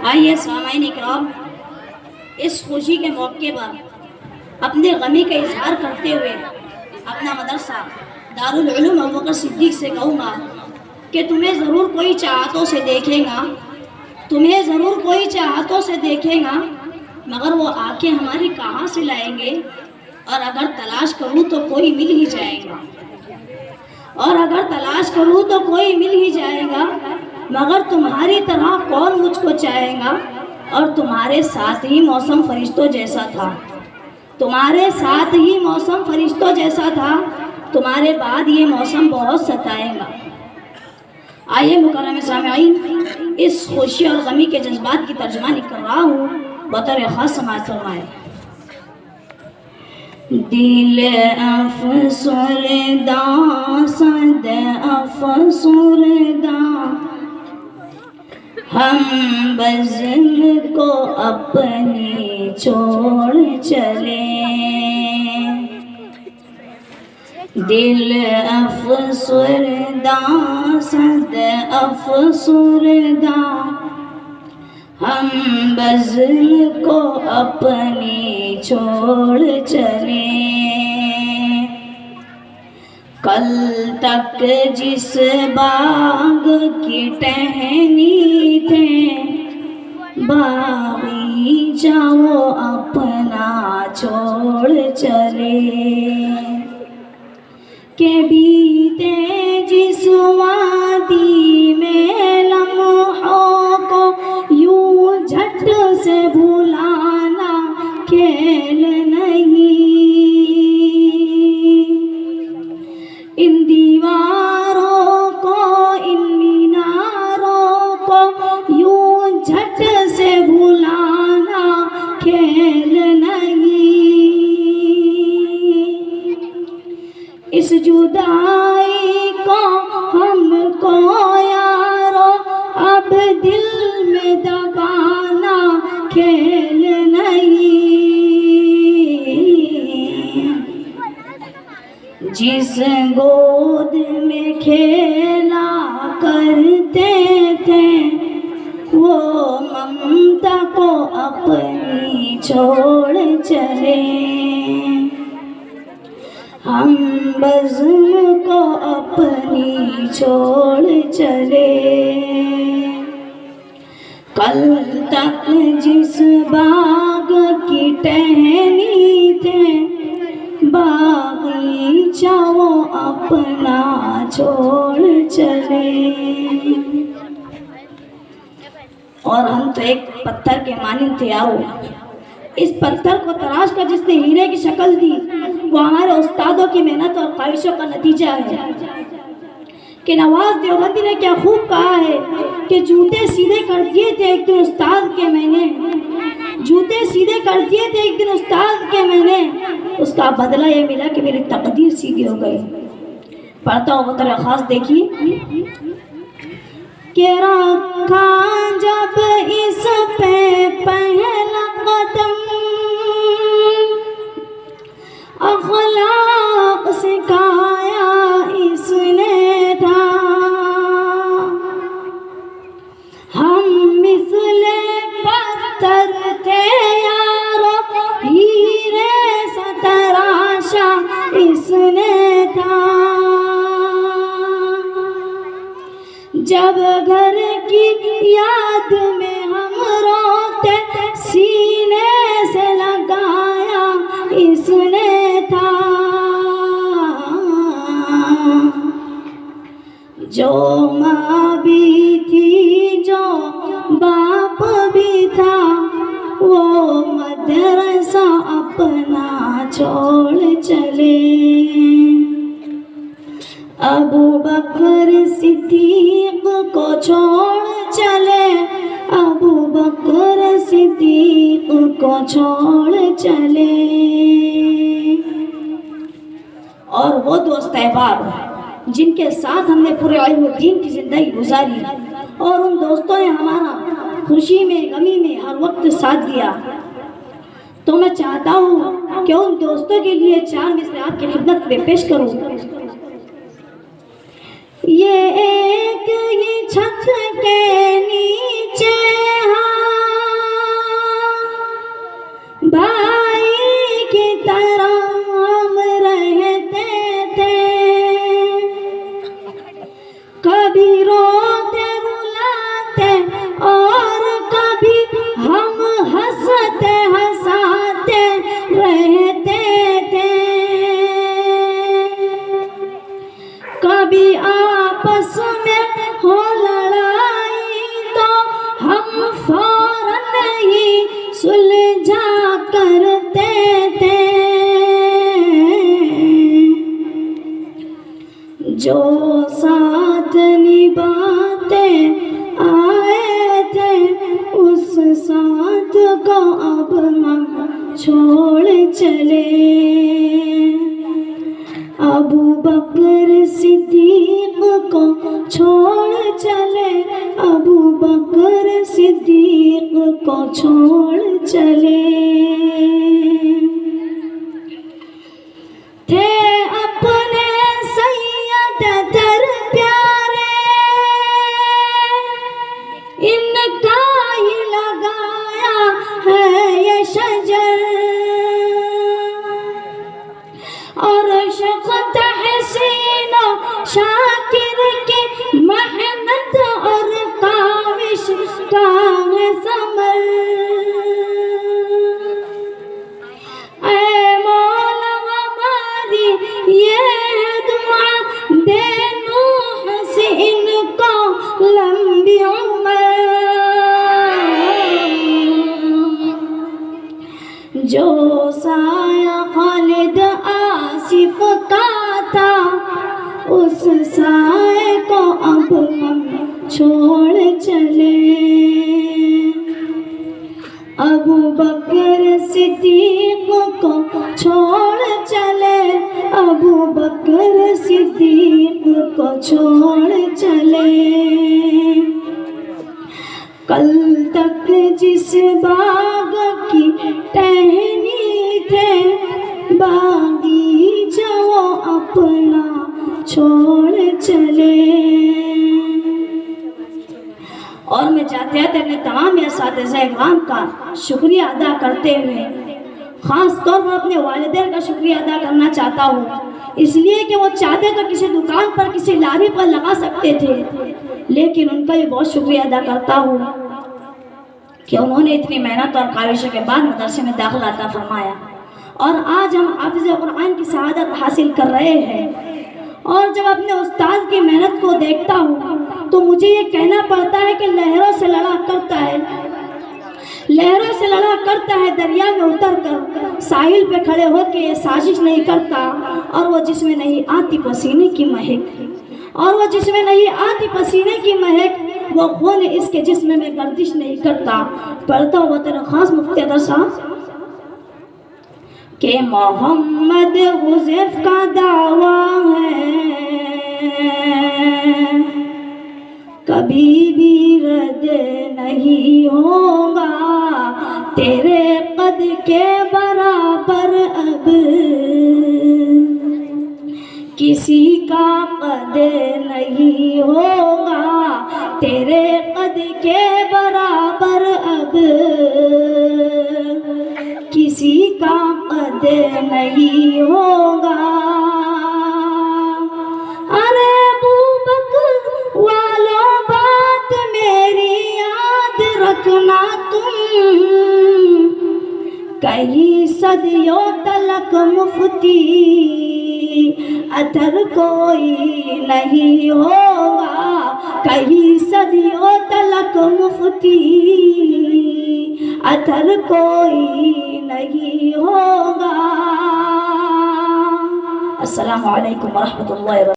आइए सामाईन इकराम, इस खुशी के मौके पर अपने गमी का इजहार करते हुए अपना मदरसा दारुल उलूम अबू बकर सिद्दीक से कहूँगा कि तुम्हें ज़रूर कोई चाहतों से देखेगा, तुम्हें ज़रूर कोई चाहतों से देखेगा, मगर वो आके हमारी कहाँ से लाएंगे। और अगर तलाश करूँ तो कोई मिल ही जाएगा, और अगर तलाश करूँ तो कोई मिल ही जाएगा, मगर तुम्हारी तरह कौन मुझको चाहेगा। और तुम्हारे साथ ही मौसम फरिश्तों जैसा था, तुम्हारे साथ ही मौसम फरिश्तों जैसा था, तुम्हारे बाद ये मौसम बहुत सताएगा। आइए मुकर्रम सामईन, इस खुशी और गमी के जज्बात की तर्जुमानी कर रहा हूँ, बतौर खास समाअत फरमाएं। दिल अफसरदा सद अफसरदा, हम बज़्म को अपने छोड़ चले। दिल अफसरदा सद अफसरदा, हम बज़्म को अपने छोड़ चले। कल तक जिस बाग की टहनी थे, बागी जाओ अपना छोड़ चले। के बीते जिस वादी में लम्हों को यूं झट से भुलाना खेल नहीं। इन दीवारों को, इन मीनारों को यूं झट से भुलाना खेल नहीं। इस जुदाई को हमको यारो अब दिल में दबाना खेल नहीं। जिस गोद में खेला करते थे, वो ममता को अपनी छोड़ चले। हम बज़्म को अपनी छोड़ चले। कल तक जिस बाग की टहनी थे, बागीचा वो अपना छोड़ चले। और हम तो एक पत्थर के मानिंद थे। आओ, इस पत्थर को तराश कर जिसने हीरे की शक्ल दी, वो हमारे उस्तादों की मेहनत और ख्वाहिशों का नतीजा है। कि नवाज देवबंदी ने क्या खूब कहा है कि जूते सीधे कर दिए थे एक दिन उस्ताद के मैंने, जूते सीधे कर दिए थे एक दिन उस्ताद के मैंने, उसका बदला ये मिला कि मेरी तकदीर सीधी हो गई। पढ़ता हूँ बतौर खास, देखिए कि रखा जब इस पे पहला कदम, अखलाक सिखाया इसने था। हम मिसले पत्थर थे यारो, हीरे सा तराशा इसने था। जब घर की याद में हम रोते, सीने से लगाया इसने था। जो माँ भी थी, जो बाप भी था, वो मदरसा अपना छोड़ चले। अबू बकर सिद्दीक को छोड़ चले, अबू बकर सिद्दीक को छोड़ चले। और वो दोस्त अहबाब जिनके साथ हमने पूरे इल्म-ओ-दीन की ज़िंदगी गुजारी, और उन दोस्तों ने हमारा खुशी में गमी में हर वक्त साथ दिया, तो मैं चाहता हूँ कि उन दोस्तों के लिए चार मिसरे आपकी खिदमत में पेश करूँ। ये एक ही छत के नीचे हाँ सुलझा करते थे, जो साथ निभाते आए थे उस साथ को अब हम छोड़ चले। अबू बकर सिद्दीक को छोड़ चले, अबू बकर सिद्दीक को छोड़ चले। थे अपने सैयद दर प्यारे, इनका ही लगाया है ये शजर, और शख्त हसीन शाकिर की मेहनत और काविश का है समर। ऐ मौला हमारी ये दुआ दे नूह से इनको लंबी उम्र, जो साया खालिद आसिफ का था उस साए को अब हम छोड़ चले। अबू बकर सिद्दीक को छोड़ चले, अबू बकर सिद्दीक को छोड़ चले। कल तक जिस बाग की टहनी थे, बागीचा वो अपना छोड़ चले। और मैं जाते जाते अपने तमाम असातिज़ा-ए-किराम का शुक्रिया अदा करते हुए ख़ास तौर पर अपने वालिदैन का शुक्रिया अदा करना चाहता हूँ, इसलिए कि वो चाहते तो किसी दुकान पर किसी लारी पर लगा सकते थे, लेकिन उनका भी बहुत शुक्रिया अदा करता हूँ कि उन्होंने इतनी मेहनत और काविशों के बाद मदरसे में दाखिला अता फरमाया और आज हम हाफिज़ कुरान की शहादत हासिल कर रहे हैं। और जब अपने उस्ताद की मेहनत को देखता हूँ तो मुझे ये कहना पड़ता है कि लहरों से लड़ा करता है, लहरों से लड़ा करता है, दरिया में उतर कर साहिल पे खड़े होकर ये साजिश नहीं करता। और वो जिसमें नहीं आती पसीने की महक, और वो जिसमें नहीं आती पसीने की महक, वो खून इसके जिस्म में गर्दिश नहीं करता। पढ़ता हुआ तेरा खास मुफ्ती अतर साहब के मोहम्मद हुज़ैफ का दावा है, कभी भी रद्द नहीं होगा, तेरे कद के बराबर अब किसी का कद नहीं होगा, तेरे कद के बराबर अब किसी का कद नहीं होगा। अरे अबू बकर वालों बात मेरी याद रखना तुम, कई सदियों तलक मुफ्ती अतर कोई नहीं होगा, कई सदियों तलक मुफ्ती अतर कोई नहीं होगा। अस्सलामु अलैकुम व रहमतुल्लाहि व बरकातुहू।